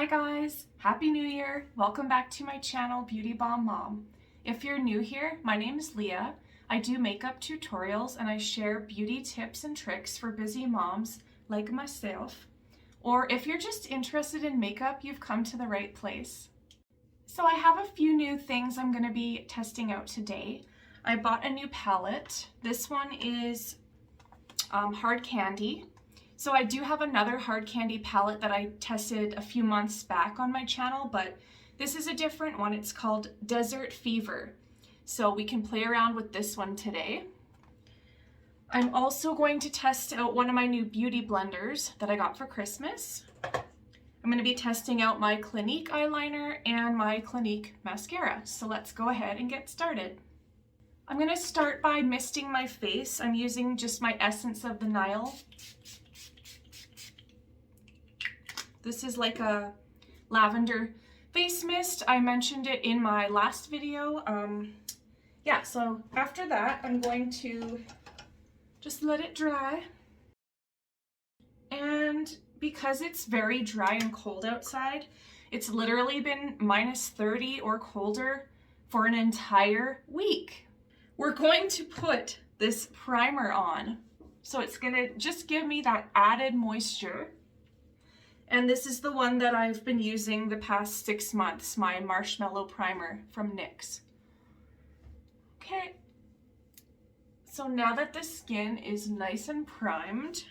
Hi guys, Happy New Year. Welcome back to my channel, Beauty Bomb Mom. If you're new here, my name is Leah. I do makeup tutorials and I share beauty tips and tricks for busy moms like myself. Or if you're just interested in makeup, you've come to the right place. So I have a few new things I'm going to be testing out today. I bought a new palette. This one is Hard Candy. So I do have another hard candy palette that I tested a few months back on my channel, but this is a different one. It's called Desert Fever. So we can play around with this one today. I'm also going to test out one of my new beauty blenders that I got for Christmas. I'm going to be testing out my Clinique eyeliner and my Clinique mascara. So let's go ahead and get started. I'm going to start by misting my face. I'm using just my Essence of the Nile. This is like a lavender face mist. I mentioned it in my last video. Yeah, so after that, I'm going to just let it dry. And because it's very dry and cold outside, it's literally been -30 or colder for an entire week. We're going to put this primer on. So it's gonna just give me that added moisture. And this is the one that I've been using the past 6 months, my Marshmallow Primer from NYX. Okay, so now that the skin is nice and primed,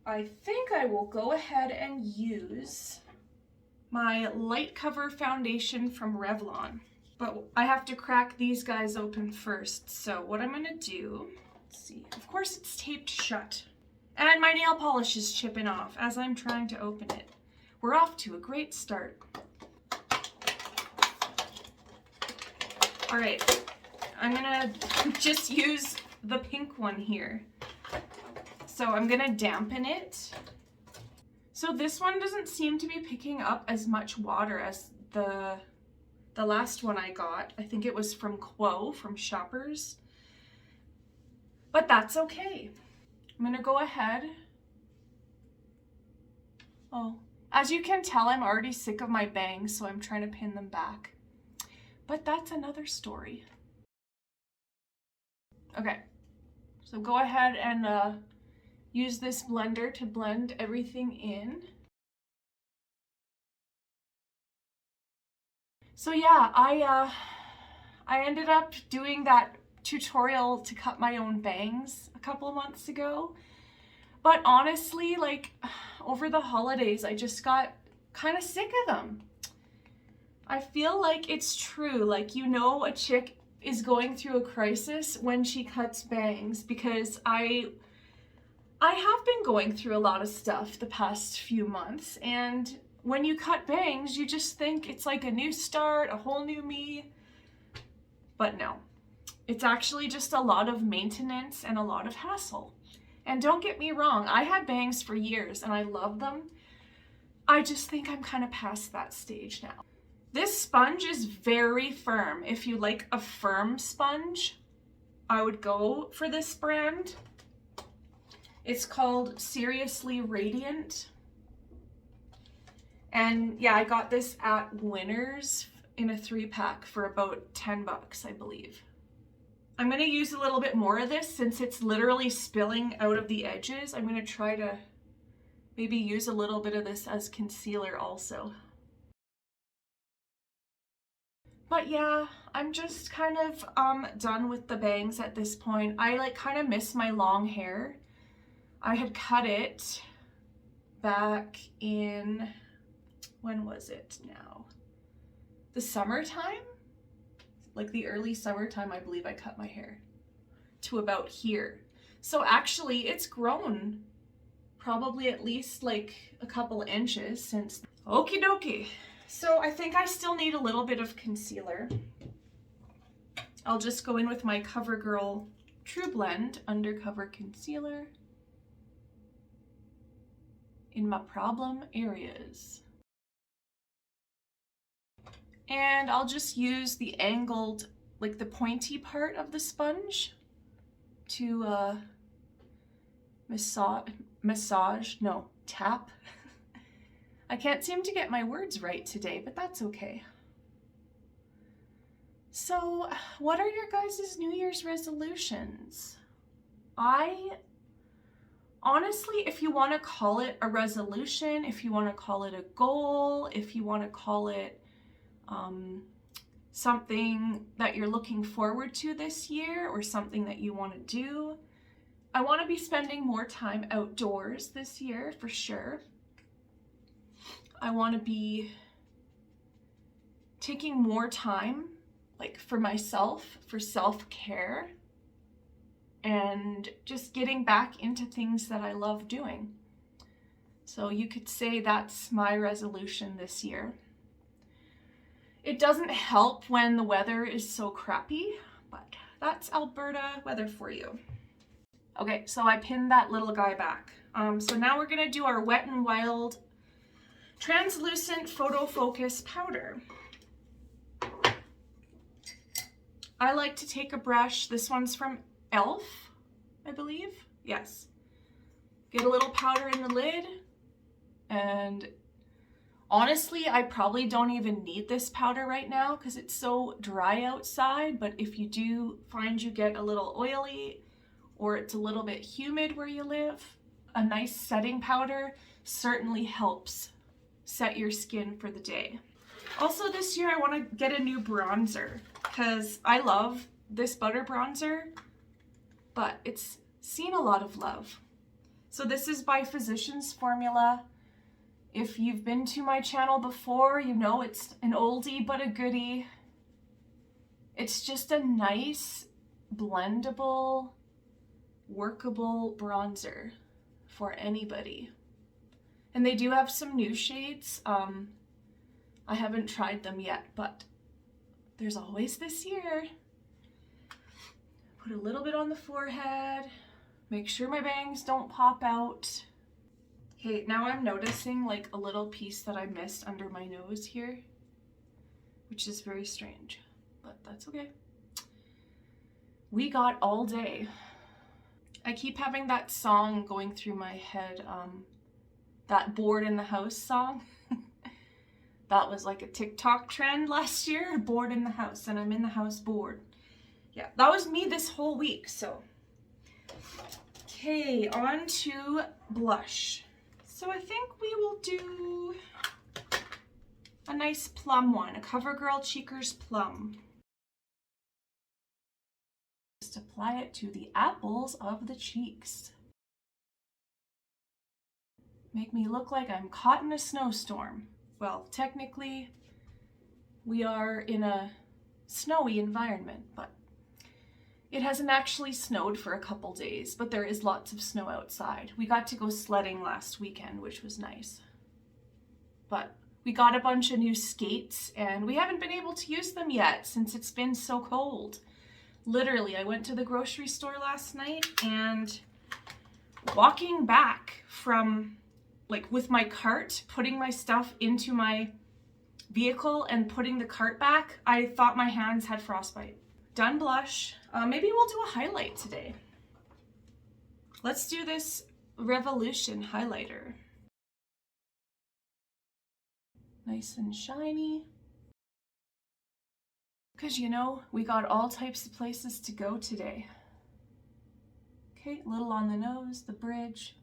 I think I will go ahead and use my Light Cover Foundation from Revlon. But I have to crack these guys open first, so what I'm gonna do, let's see, of course it's taped shut. And my nail polish is chipping off as I'm trying to open it. We're off to a great start. All right, I'm gonna just use the pink one here. So I'm gonna dampen it. So this one doesn't seem to be picking up as much water as the last one I got. I think it was from Quo, from Shoppers. But that's okay. I'm gonna go ahead. As you can tell, I'm already sick of my bangs, so I'm trying to pin them back. But that's another story. Okay, so go ahead and use this blender to blend everything in. So yeah, I ended up doing that tutorial to cut my own bangs a couple months ago. But honestly, like, over the holidays, I just got kind of sick of them. I feel like it's true, like, you know, a chick is going through a crisis when she cuts bangs, because I have been going through a lot of stuff the past few months, and when you cut bangs, you just think it's like a new start, a whole new me. But no, it's actually just a lot of maintenance and a lot of hassle. And don't get me wrong, I had bangs for years and I love them. I just think I'm kind of past that stage now. This sponge is very firm. If you like a firm sponge, I would go for this brand. It's called Seriously Radiant. And yeah, I got this at Winners in a 3-pack for about 10 bucks, I believe. I'm going to use a little bit more of this since it's literally spilling out of the edges. I'm going to try to maybe use a little bit of this as concealer also. But yeah, I'm just kind of done with the bangs at this point. I like kind of miss my long hair. I had cut it back in, when was it now? The summertime? Like the early summertime, I believe I cut my hair to about here. So actually it's grown probably at least like a couple inches since. Okie dokie. So I think I still need a little bit of concealer. I'll just go in with my CoverGirl True Blend Undercover Concealer in my problem areas. And I'll just use the angled, like the pointy part of the sponge to tap I can't seem to get my words right today, but that's okay. So, what are your guys' New Year's resolutions? Honestly, if you want to call it a resolution, if you want to call it a goal, if you want to call it something that you're looking forward to this year or something that you want to do, I want to be spending more time outdoors this year for sure. I want to be taking more time like for myself, for self-care, and just getting back into things that I love doing. So you could say that's my resolution this year. It doesn't help when the weather is so crappy, but that's Alberta weather for you. Okay, so I pinned that little guy back. So now we're gonna do our Wet n Wild translucent photo focus powder. I like to take a brush. This one's from e.l.f., I believe. Yes. Get a little powder in the lid, and honestly, I probably don't even need this powder right now because it's so dry outside, but if you do find you get a little oily or it's a little bit humid where you live, a nice setting powder certainly helps set your skin for the day. Also this year I want to get a new bronzer because I love this butter bronzer, but it's seen a lot of love. So this is by Physicians Formula. If you've been to my channel before, you know it's an oldie but a goodie. It's just a nice, blendable, workable bronzer for anybody. And they do have some new shades. I haven't tried them yet, but there's always this year. Put a little bit on the forehead. Make sure my bangs don't pop out. Okay, now I'm noticing like a little piece that I missed under my nose here, which is very strange, but that's okay. We got all day. I keep having that song going through my head, that Bored in the House song. That was like a TikTok trend last year, bored in the house, and I'm in the house bored. Yeah, that was me this whole week, so. Okay, on to blush. So I think we will do a nice plum one, a CoverGirl Cheekers Plum. Just apply it to the apples of the cheeks. Make me look like I'm caught in a snowstorm. Well, technically, we are in a snowy environment, but it hasn't actually snowed for a couple days, but there is lots of snow outside. We got to go sledding last weekend, which was nice. But we got a bunch of new skates, and we haven't been able to use them yet since it's been so cold. Literally, I went to the grocery store last night, and walking back from like with my cart, putting my stuff into my vehicle and putting the cart back, I thought my hands had frostbite. Done blush. Maybe we'll do a highlight today. Let's do this Revolution highlighter. Nice and shiny. Because you know, we got all types of places to go today. Okay, a little on the nose, the bridge,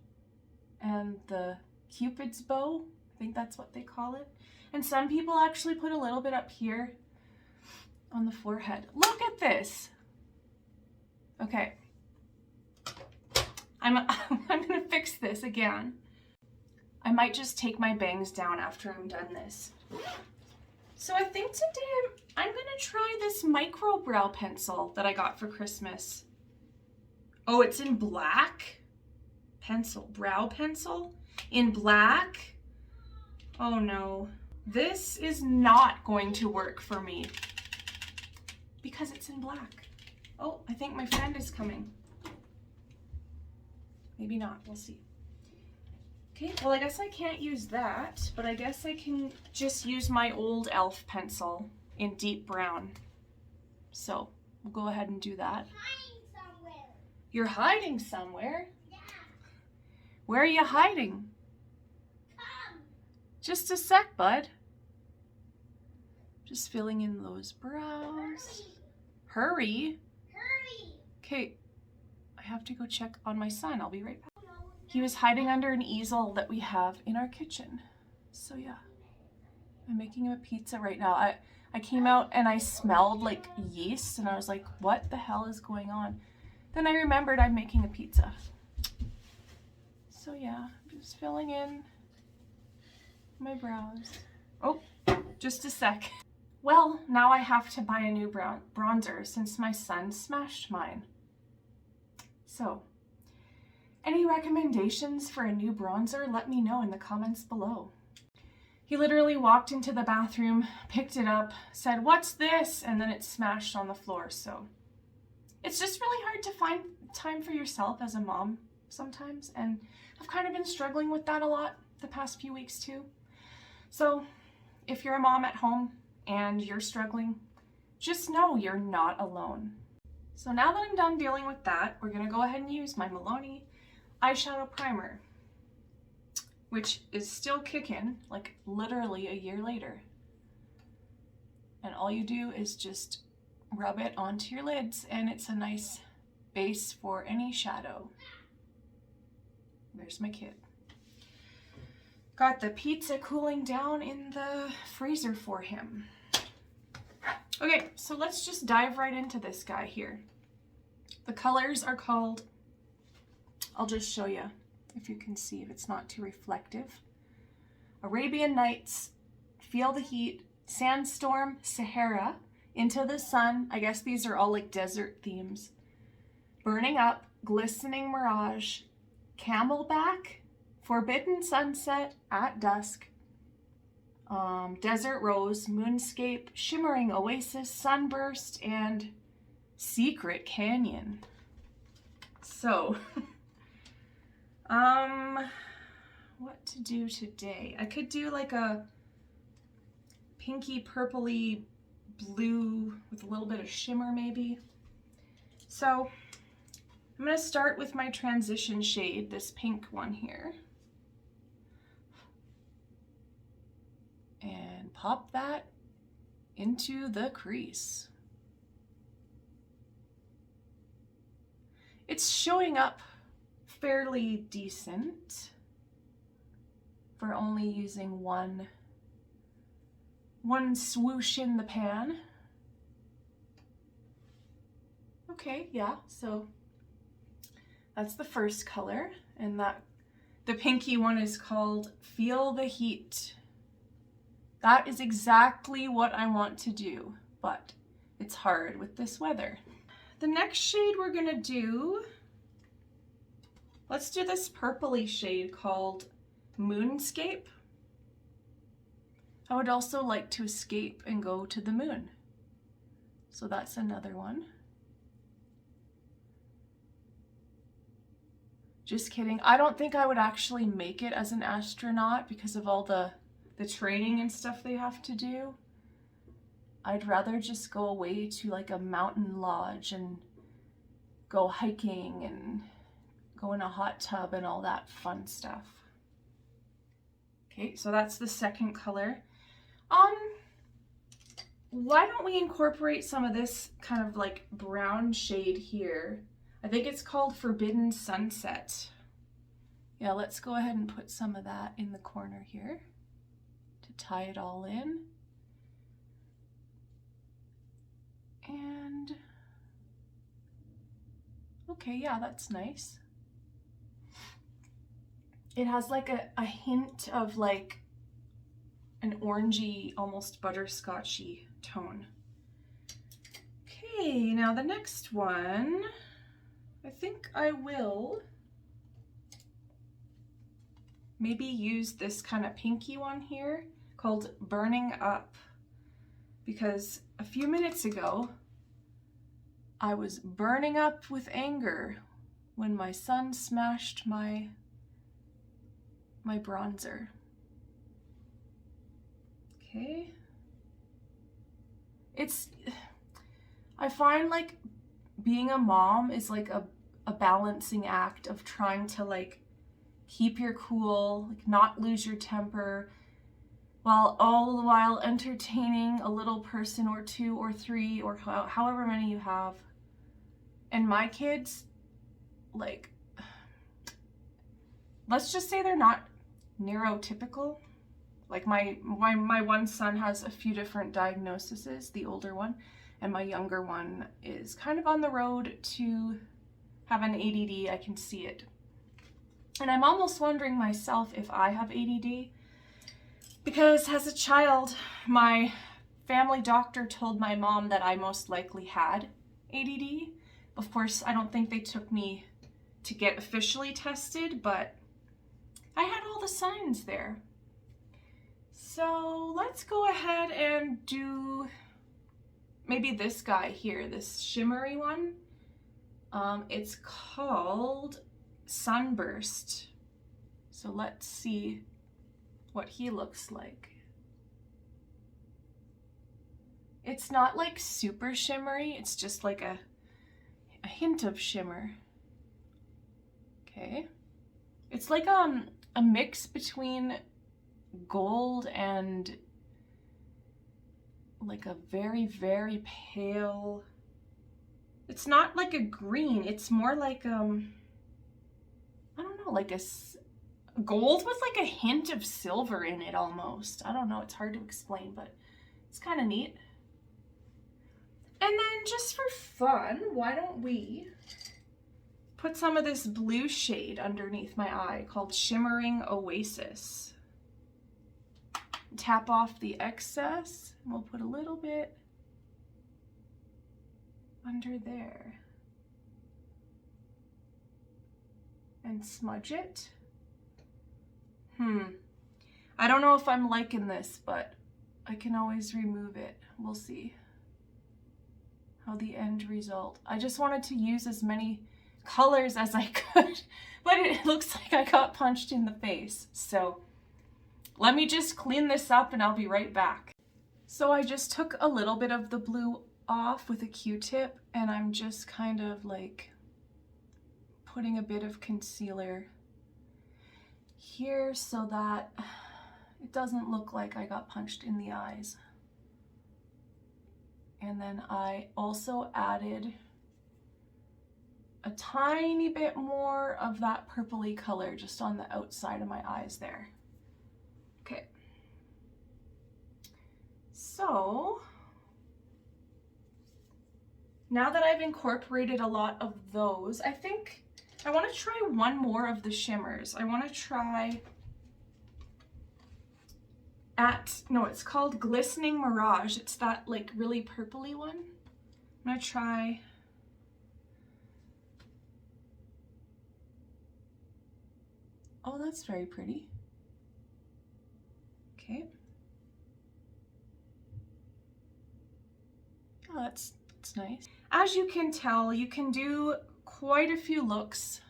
and the Cupid's bow. I think that's what they call it. And some people actually put a little bit up here on the forehead. Look at this. Okay. I'm gonna fix this again. I might just take my bangs down after I'm done this. So I think today I'm gonna try this micro brow pencil that I got for Christmas. Oh, it's in black? Pencil, brow pencil? In black? Oh no. This is not going to work for me because it's in black. Oh, I think my friend is coming. Maybe not, we'll see. Okay, well I guess I can't use that, but I guess I can just use my old e.l.f. pencil in deep brown. So we'll go ahead and do that. You're hiding somewhere? Yeah. Where are you hiding? Come. Just a sec, bud. Just filling in those brows. Hurry. Hurry. Okay, I have to go check on my son. I'll be right back. He was hiding under an easel that we have in our kitchen. So yeah, I'm making him a pizza right now. I came out and I smelled like yeast and I was like, what the hell is going on? Then I remembered I'm making a pizza. So yeah, just filling in my brows. Oh, just a sec. Well, now I have to buy a new bronzer since my son smashed mine. So, any recommendations for a new bronzer? Let me know in the comments below. He literally walked into the bathroom, picked it up, said, "What's this?" And then it smashed on the floor. So it's just really hard to find time for yourself as a mom sometimes. And I've kind of been struggling with that a lot the past few weeks too. So if you're a mom at home and you're struggling, just know you're not alone. So now that I'm done dealing with that, we're gonna go ahead and use my Milani eyeshadow primer, which is still kicking, like literally a year later. And all you do is just rub it onto your lids and it's a nice base for any shadow. There's my kid. Got the pizza cooling down in the freezer for him. Okay, so let's just dive right into this guy here. The colors are called, I'll just show you if you can see if it's not too reflective. Arabian Nights, Feel the Heat, Sandstorm, Sahara, Into the Sun. I guess these are all like desert themes. Burning Up, Glistening Mirage, Camelback, Forbidden Sunset, At Dusk, Desert Rose, Moonscape, Shimmering, Oasis, Sunburst, and Secret Canyon. So, what to do today? I could do like a pinky purpley blue with a little bit of shimmer maybe. So I'm going to start with my transition shade, this pink one here. And pop that into the crease. It's showing up fairly decent for only using one swoosh in the pan. Okay, yeah, so that's the first color, and the pinky one is called Feel the Heat. That is exactly what I want to do, but it's hard with this weather. The next shade we're gonna do, let's do this purpley shade called Moonscape. I would also like to escape and go to the moon. So that's another one. Just kidding. I don't think I would actually make it as an astronaut because of all the training and stuff they have to do. I'd rather just go away to like a mountain lodge and go hiking and go in a hot tub and all that fun stuff. Okay, so that's the second color. Why don't we incorporate some of this kind of like brown shade here? I think it's called Forbidden Sunset. Yeah, let's go ahead and put some of that in the corner here to tie it all in. And okay, yeah, that's nice. It has like a hint of like an orangey, almost butterscotchy tone. Okay, now the next one, I think I will maybe use this kind of pinky one here called Burning Up, because a few minutes ago I was burning up with anger when my son smashed my bronzer. Okay. I find like being a mom is like a balancing act of trying to like keep your cool, like not lose your temper, all the while entertaining a little person or two or three or however many you have. And my kids, like, let's just say they're not neurotypical. Like my one son has a few different diagnoses, the older one, and my younger one is kind of on the road to have an ADD. I can see it. And I'm almost wondering myself if I have ADD, because as a child, my family doctor told my mom that I most likely had ADD. Of course, I don't think they took me to get officially tested, but I had all the signs there. So let's go ahead and do maybe this guy here, this shimmery one. It's called Sunburst. So let's see what he looks like. It's not like super shimmery, it's just like a hint of shimmer. Okay. It's like a mix between gold and like a very, very pale, it's not like a green, it's more like I don't know, like a gold with like a hint of silver in it almost. I don't know, it's hard to explain, but it's kind of neat. And then just for fun, why don't we put some of this blue shade underneath my eye called Shimmering Oasis. Tap off the excess, and we'll put a little bit under there. And smudge it. I don't know if I'm liking this, but I can always remove it. We'll see how the end result. I just wanted to use as many colors as I could, but it looks like I got punched in the face. So let me just clean this up and I'll be right back. So I just took a little bit of the blue off with a Q-tip, and I'm just kind of like putting a bit of concealer here so that it doesn't look like I got punched in the eyes. And then I also added a tiny bit more of that purpley color just on the outside of my eyes there. Okay. So now that I've incorporated a lot of those, I think I want to try one more of the shimmers. I want to try it's called Glistening Mirage. It's that like really purpley one. I'm gonna try oh, that's very pretty. Okay. Oh, that's nice. As you can tell, you can do quite a few looks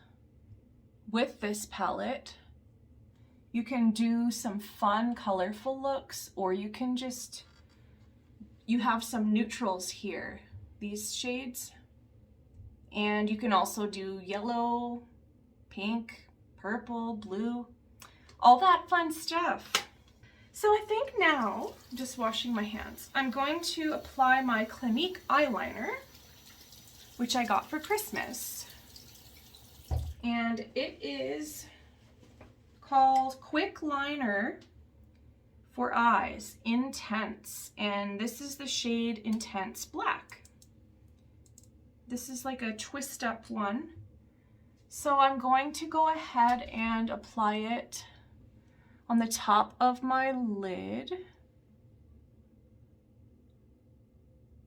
with this palette. You can do some fun, colorful looks, or you can just, you have some neutrals here, these shades, and you can also do yellow, pink, purple, blue, all that fun stuff. So I think now, just washing my hands, I'm going to apply my Clinique eyeliner, which I got for Christmas. And it is called Quick Liner for Eyes, Intense. And this is the shade Intense Black. This is like a twist up one. So I'm going to go ahead and apply it on the top of my lid.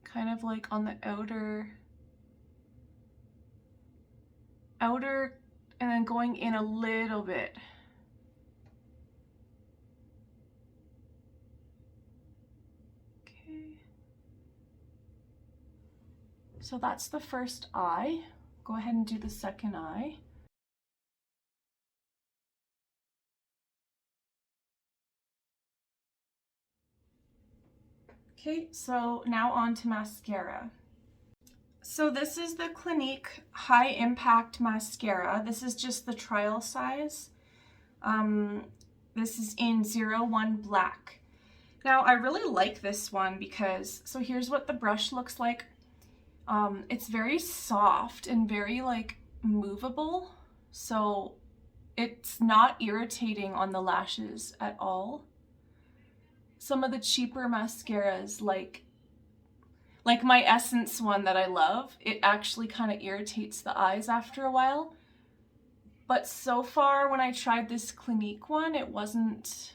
Kind of like on the outer, and then going in a little bit. Okay. So that's the first eye. Go ahead and do the second eye. Okay, so now on to mascara. So this is the Clinique High Impact Mascara. This is just the trial size. This is in 01 Black. Now I really like this one because, so here's what the brush looks like. It's very soft and very like movable, so it's not irritating on the lashes at all. Some of the cheaper mascaras, like my Essence one that I love, it actually kind of irritates the eyes after a while. But so far when I tried this Clinique one, it wasn't,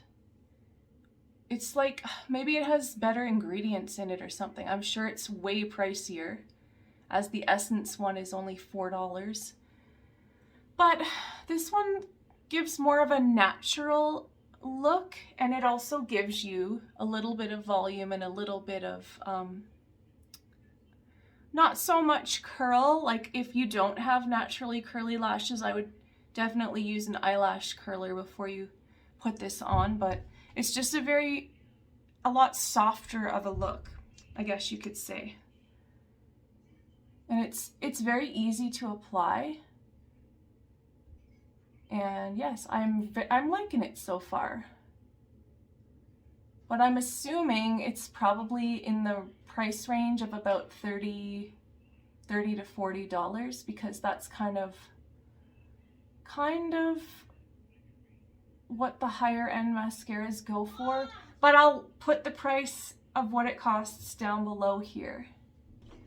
it's like, maybe it has better ingredients in it or something. I'm sure it's way pricier, as the Essence one is only $4. But this one gives more of a natural look, and it also gives you a little bit of volume and a little bit of not so much curl. Like if you don't have naturally curly lashes, I would definitely use an eyelash curler before you put this on, but it's just a lot softer of a look, I guess you could say. And it's very easy to apply. And yes, I'm liking it so far. But I'm assuming it's probably in the price range of about $30 to $40, because that's kind of what the higher end mascaras go for. But I'll put the price of what it costs down below here.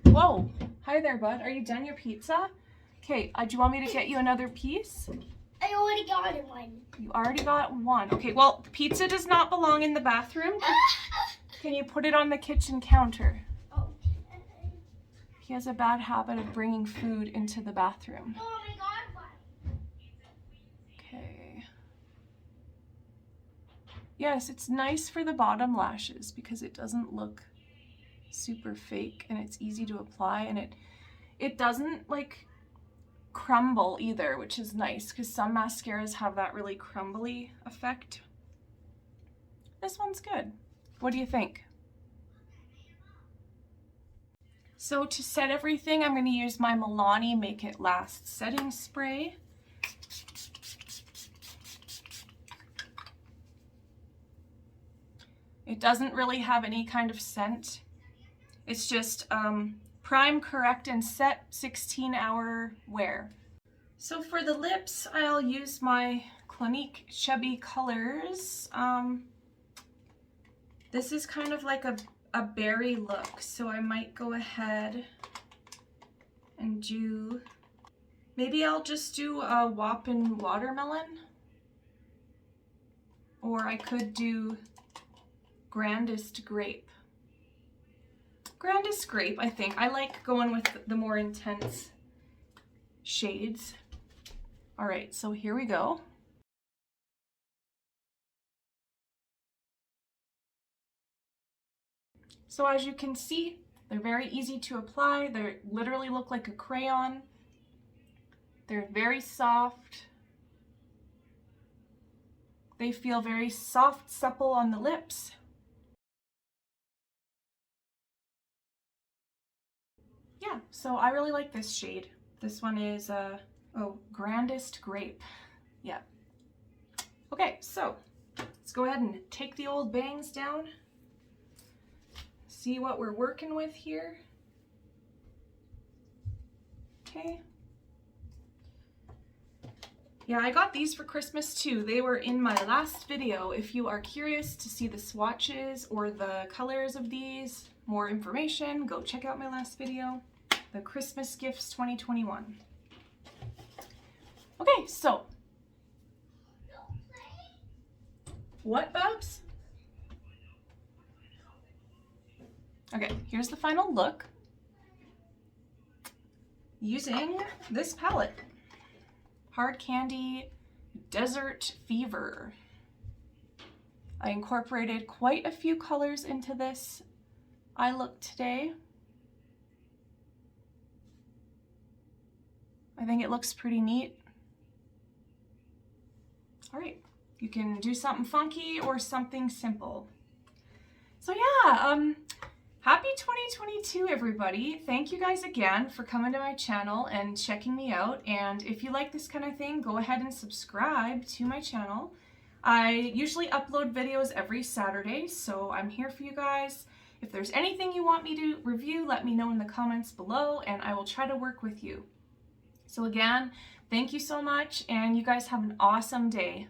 Whoa, hi there, bud. Are you done your pizza? Okay, do you want me to get you another piece? I already got one. You already got one. Okay, well, pizza does not belong in the bathroom. Can you put it on the kitchen counter? Okay. He has a bad habit of bringing food into the bathroom. Oh, I got one. Okay. Yes, it's nice for the bottom lashes because it doesn't look super fake, and it's easy to apply, and it doesn't like crumble either, which is nice because some mascaras have that really crumbly effect. This one's good. What do you think? So to set everything, I'm going to use my Milani Make It Last setting spray. It doesn't really have any kind of scent. It's just prime, correct, and set 16-hour wear. So for the lips, I'll use my Clinique Chubby Colors. This is kind of like a berry look, so I might go ahead and do, maybe I'll just do a Whoppin' Watermelon, or I could do Grandest Grape. Grandest Grape, I think. I like going with the more intense shades. All right, so here we go. So as you can see, they're very easy to apply. They literally look like a crayon. They're very soft. They feel very soft, supple on the lips. Yeah, so I really like this shade. This one is, Grandest Grape. Yeah. Okay, so let's go ahead and take the old bangs down. See what we're working with here. Okay. Yeah, I got these for Christmas too. They were in my last video. If you are curious to see the swatches or the colors of these, more information, go check out my last video, the Christmas Gifts 2021. Okay, so. What, Bubs? Okay, here's the final look using this palette. Hard Candy Desert Fever. I incorporated quite a few colors into this eye look today. I think it looks pretty neat. All right, you can do something funky or something simple. So yeah, happy 2022, everybody. Thank you guys again for coming to my channel and checking me out. And if you like this kind of thing, go ahead and subscribe to my channel. I usually upload videos every Saturday, so I'm here for you guys. If there's anything you want me to review, let me know in the comments below and I will try to work with you. So again, thank you so much and you guys have an awesome day.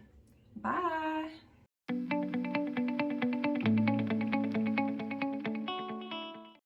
Bye.